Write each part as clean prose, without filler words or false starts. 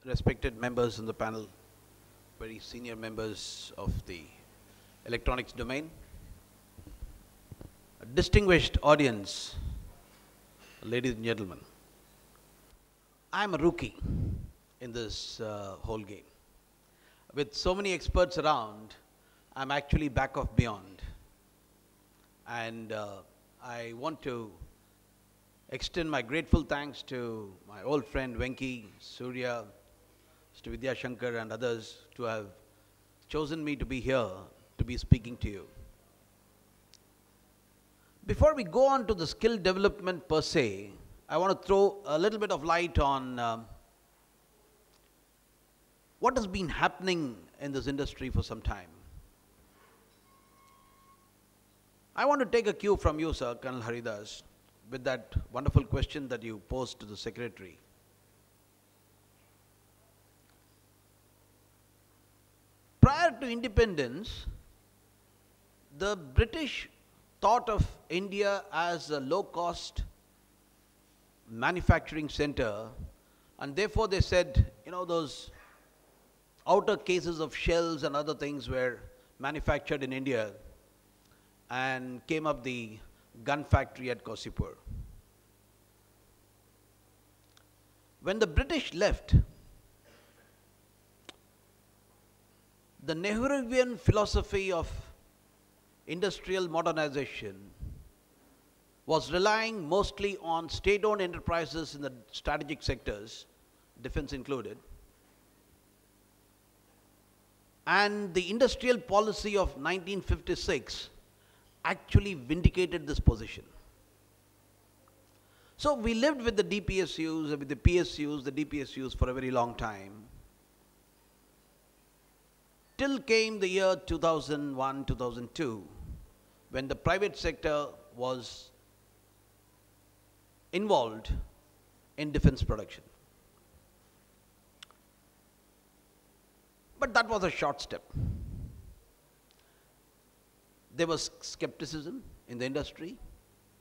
respected members in the panel, very senior members of the electronics domain, a distinguished audience, ladies and gentlemen. I'm a rookie in this whole game. With so many experts around, I'm actually back of beyond. And I want to extend my grateful thanks to my old friend Venki, Surya, Mr. Vidya Shankar and others to have chosen me to be here to be speaking to you. Before we go on to the skill development per se, I want to throw a little bit of light on what has been happening in this industry for some time. I want to take a cue from you, sir, Colonel Haridas, with that wonderful question that you posed to the Secretary. Prior to independence, the British thought of India as a low-cost manufacturing center, and therefore they said, you know, those outer cases of shells and other things were manufactured in India, and came up the gun factory at Kosipur. When the British left, the Nehruvian philosophy of industrial modernization was relying mostly on state-owned enterprises in the strategic sectors, defense included, and the industrial policy of 1956 actually vindicated this position. So we lived with the DPSUs, with the PSUs, the DPSUs for a very long time, till came the year 2001, 2002, when the private sector was involved in defense production. But that was a short step. There was skepticism in the industry.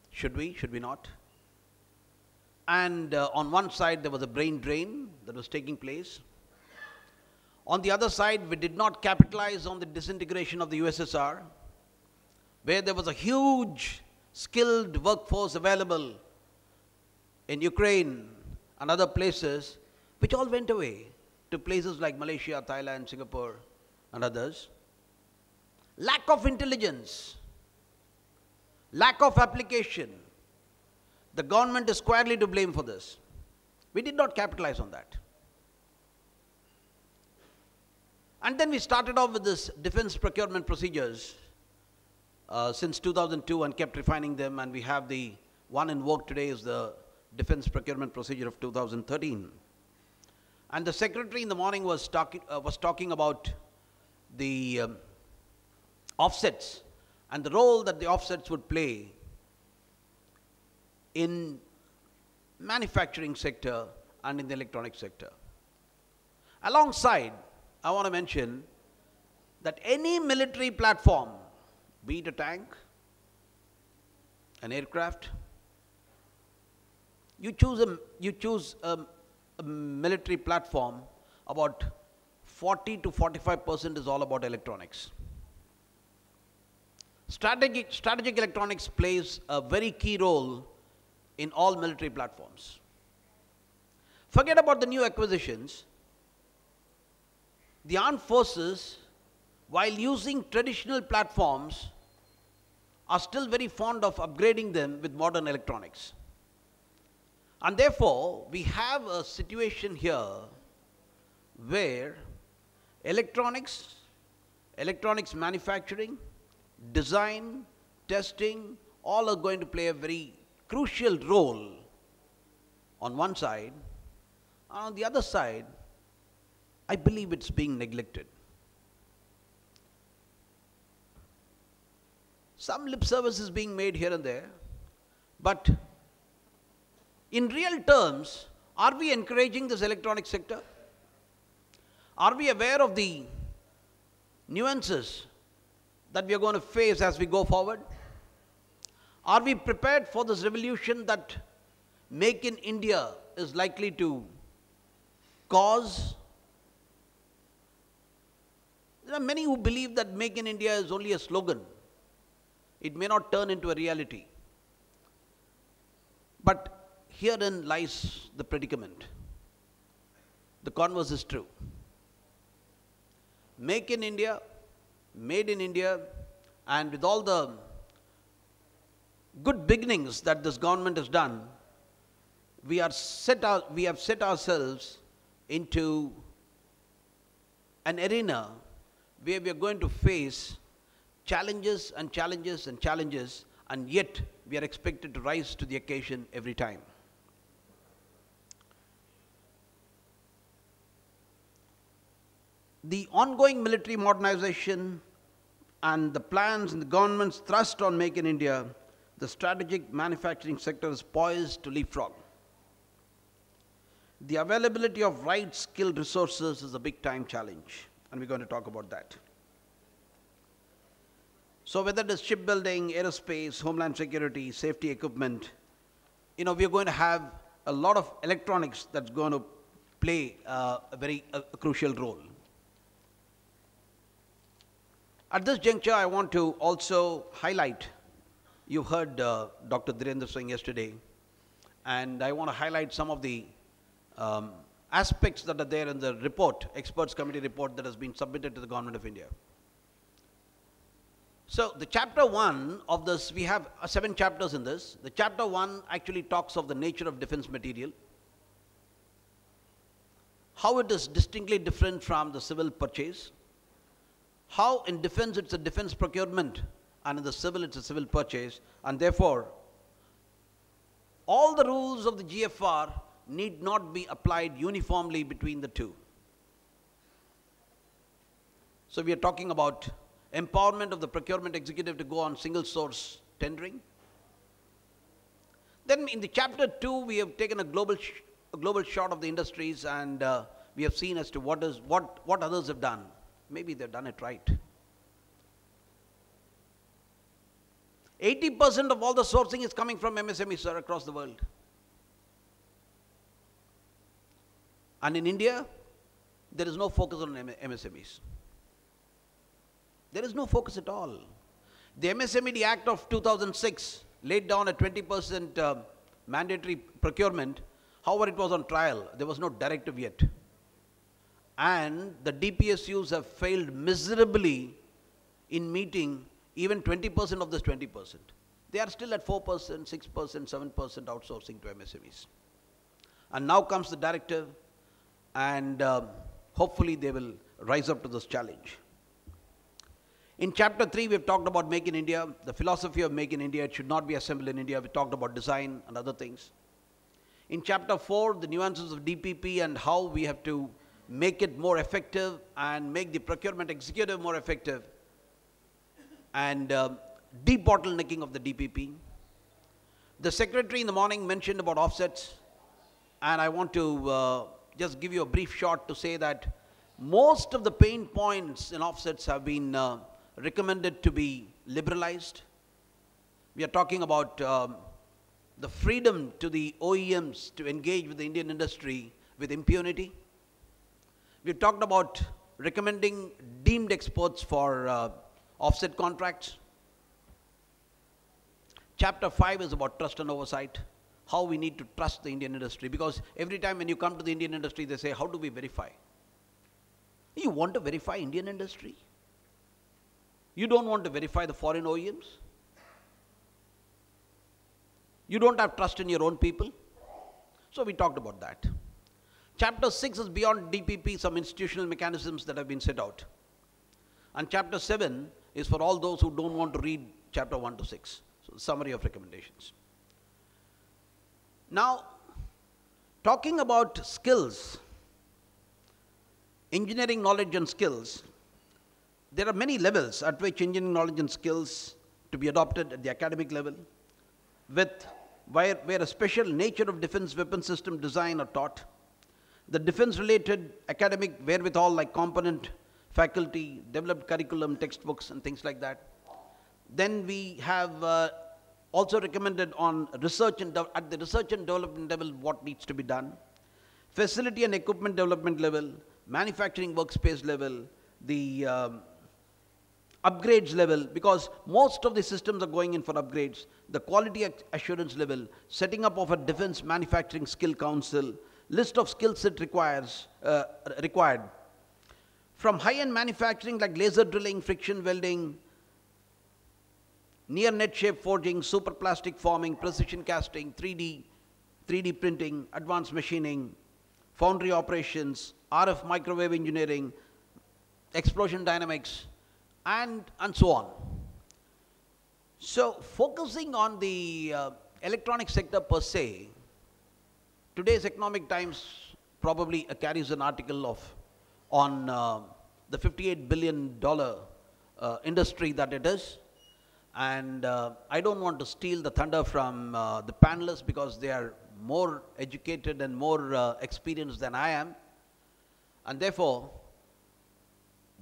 Should we not? And on one side, there was a brain drain that was taking place. On the other side, we did not capitalize on the disintegration of the USSR, where there was a huge skilled workforce available in Ukraine and other places, which all went away to places like Malaysia, Thailand, Singapore, and others. Lack of intelligence, lack of application. The government is squarely to blame for this. We did not capitalize on that. And then we started off with this defense procurement procedures since 2002 and kept refining them, and we have the one in vogue today is the defense procurement procedure of 2013. And the Secretary in the morning was talking about the offsets and the role that the offsets would play in manufacturing sector and in the electronic sector. Alongside, I want to mention that any military platform, be it a tank, an aircraft, you choose a military platform, about 40 to 45% is all about electronics. Strategic electronics plays a very key role in all military platforms. Forget about the new acquisitions. The armed forces, while using traditional platforms, are still very fond of upgrading them with modern electronics. And therefore, we have a situation here where electronics manufacturing, design, testing, all are going to play a very crucial role on one side. And on the other side, I believe it's being neglected. Some lip service is being made here and there, but in real terms, are we encouraging this electronic sector? Are we aware of the nuances that we are going to face as we go forward? Are we prepared for this revolution that Make in India is likely to cause there are many who believe that Make in India is only a slogan. It may not turn into a reality. But herein lies the predicament. The converse is true. Make in India, made in India, and with all the good beginnings that this government has done, we have set ourselves into an arena where we are going to face challenges and challenges and challenges, and yet we are expected to rise to the occasion every time. The ongoing military modernization and the plans and the government's thrust on Make in India, the strategic manufacturing sector is poised to leapfrog. The availability of right skilled resources is a big time challenge, and we're going to talk about that. So whether it is shipbuilding, aerospace, homeland security, safety equipment, we are going to have a lot of electronics that's going to play a very crucial role. At this juncture, I want to also highlight, you heard Dr. Dhirendra saying yesterday, and I want to highlight some of the aspects that are there in the report, experts committee report that has been submitted to the Government of India. So the chapter 1 of this, we have 7 chapters in this. The chapter 1 actually talks of the nature of defense material, how it is distinctly different from the civil purchase, how in defense it's a defense procurement and in the civil it's a civil purchase, and therefore all the rules of the GFR need not be applied uniformly between the two. So we are talking about empowerment of the procurement executive to go on single source tendering. Then in the chapter 2 we have taken a global shot of the industries, and we have seen as to what others have done. Maybe they've done it right. 80% of all the sourcing is coming from MSMEs, sir, across the world. And in India, there is no focus on MSMEs. There is no focus at all. The MSME Act of 2006 laid down a 20% mandatory procurement. However, it was on trial. There was no directive yet. And the DPSUs have failed miserably in meeting even 20% of this 20%. They are still at 4%, 6%, 7% outsourcing to MSMEs. And now comes the directive, and hopefully they will rise up to this challenge. In chapter 3, we have talked about Make in India, the philosophy of Make in India. It should not be assembled in India. We talked about design and other things. In chapter 4, the nuances of DPP and how we have to make it more effective and make the procurement executive more effective, and debottlenecking of the DPP. The secretary in the morning mentioned about offsets, and I want to just give you a brief shot to say that most of the pain points in offsets have been recommended to be liberalized. We are talking about the freedom to the OEMs to engage with the Indian industry with impunity. We've talked about recommending deemed exports for offset contracts. Chapter 5 is about trust and oversight, how we need to trust the Indian industry, because every time when you come to the Indian industry, they say, how do we verify? You want to verify Indian industry? You don't want to verify the foreign OEMs? You don't have trust in your own people? So we talked about that. Chapter 6 is beyond DPP, some institutional mechanisms that have been set out. And chapter 7 is for all those who don't want to read chapter 1 to 6. So summary of recommendations. Now, talking about skills, engineering knowledge and skills, there are many levels at which engineering knowledge and skills to be adopted at the academic level, where a special nature of defense weapon system design are taught. The defense-related academic wherewithal like component, faculty, developed curriculum, textbooks, and things like that. Then we have also recommended on research and at the research and development level what needs to be done. facility and equipment development level, manufacturing workspace level, the upgrades level, because most of the systems are going in for upgrades, the quality assurance level, setting up of a defense manufacturing skill council, list of skill set required, from high-end manufacturing like laser drilling, friction welding, near net shape forging, superplastic forming, precision casting, 3D printing, advanced machining, foundry operations, RF microwave engineering, explosion dynamics, and so on. So focusing on the electronic sector per se, today's Economic Times probably carries an article on the $58 billion industry that it is. And I don't want to steal the thunder from the panelists because they are more educated and more experienced than I am. And therefore,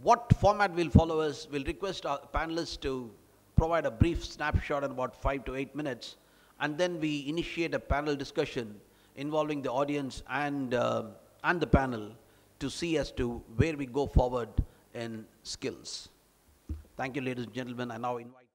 what format we'll follow is we'll request our panelists to provide a brief snapshot in about 5 to 8 minutes, and then we initiate a panel discussion involving the audience and the panel to see as to where we go forward in skills. Thank you, ladies and gentlemen. I now invite